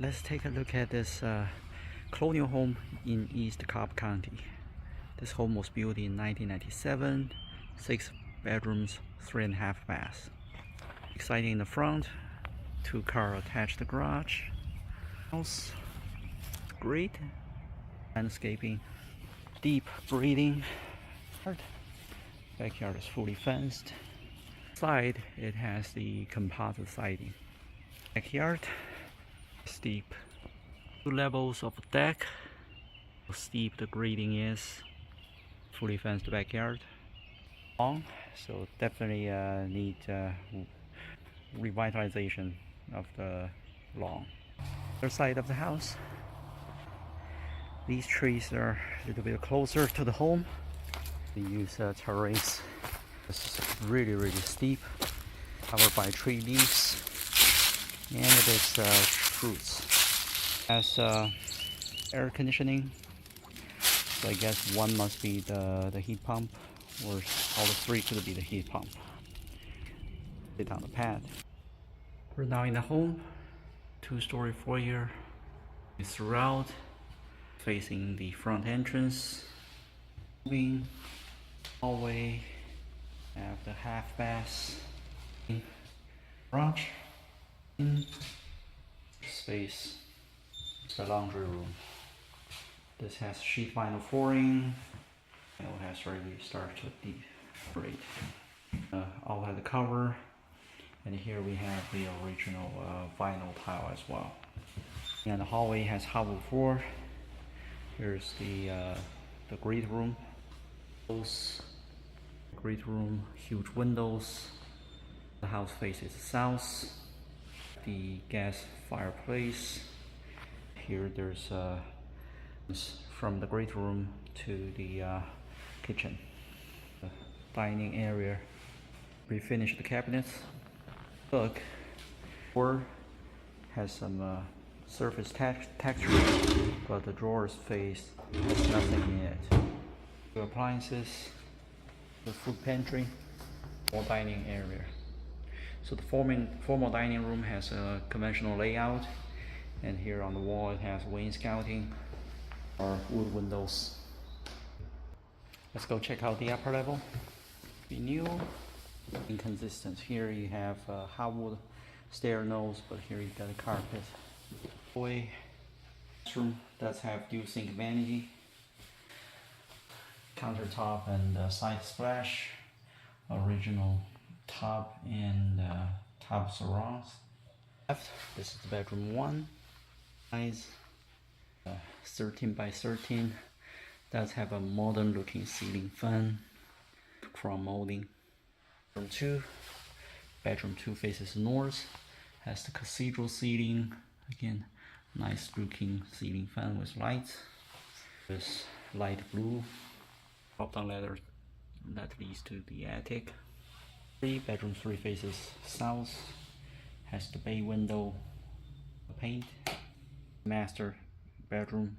Let's take a look at this colonial home in East Cobb County. This home was built in 1997, 6 bedrooms, 3.5 baths. Exciting in the front, 2-car attached garage. House, great. Landscaping, deep breathing. Backyard is fully fenced. Side, it has the composite siding. Backyard, steep. 2 levels of deck. How steep the grading is. Fully fenced backyard. Long, so definitely need revitalization of the lawn. Other side of the house. These trees are a little bit closer to the home. We use terrace. This is really steep, covered by tree leaves, and it is fruits. Has air conditioning, so I guess one must be the heat pump, or all the 3 could be the heat pump. Sit on the pad. We're now in the home. 2-story foyer. Throughout, facing the front entrance. Moving hallway. Have the half bath. Garage. Space. It's the laundry room. This has sheet vinyl flooring. It has already started to degrade. I'll have the cover, and here we have the original vinyl tile as well. And the hallway has hardwood floor. Here's the great room. Great room, huge windows. The house faces south. The gas fireplace. Here there's from the great room to the kitchen. The dining area. Refinished the cabinets. Look, door has some surface texture, but the drawers face has nothing in it. The appliances, the food pantry, or dining area. So the formal dining room has a conventional layout, and here on the wall it has wainscoting or wood windows. Let's go check out the upper level. Be new, inconsistent. Here you have hardwood stair nose, but here you got a carpet. Bathroom does have dual sink vanity, countertop and side splash, original tub and tub surrounds. Left, this is bedroom 1. Size 13 by 13. Does have a modern looking ceiling fan, chrome molding. Bedroom 2 faces north, has the cathedral ceiling. Again, nice looking ceiling fan with lights. This light blue drop down ladder that leads to the attic. Bedroom 3 faces south, has the bay window paint. Master bedroom.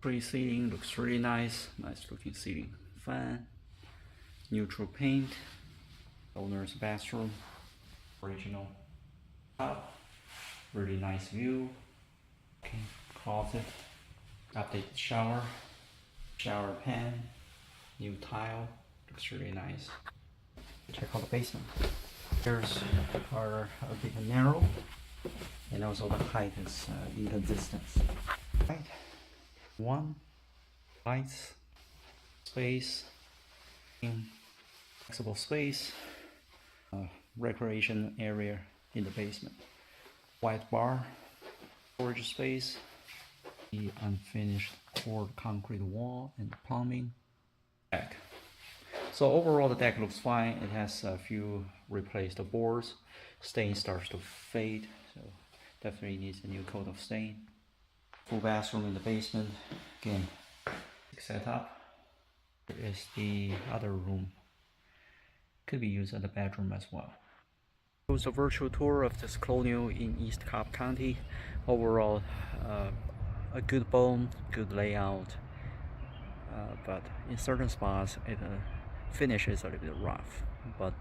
Ceiling looks really nice. Nice looking ceiling fan. Neutral paint. Owner's bathroom. Original tub. Really nice view. Okay, closet. Updated shower. Shower pan. New tile. Looks really nice. Check out the basement. Stairs are a bit narrow, and also the height is inconsistent. Right. 1. Lights. Space. Flexible space. Recreation area in the basement. White bar. Storage space. The unfinished poured concrete wall and plumbing. Deck. So overall the deck looks fine. It has a few replaced boards. Stain starts to fade, so definitely needs a new coat of stain. Full bathroom in the basement. Again, setup. Here is the other room. Could be used as a bedroom as well. It was a virtual tour of this Colonial in East Cobb County. Overall, a good bone, good layout, but in certain spots it finish is a little bit rough. But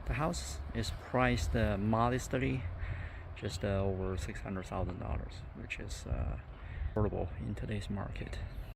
the house is priced modestly, just over $600,000, which is affordable in today's market.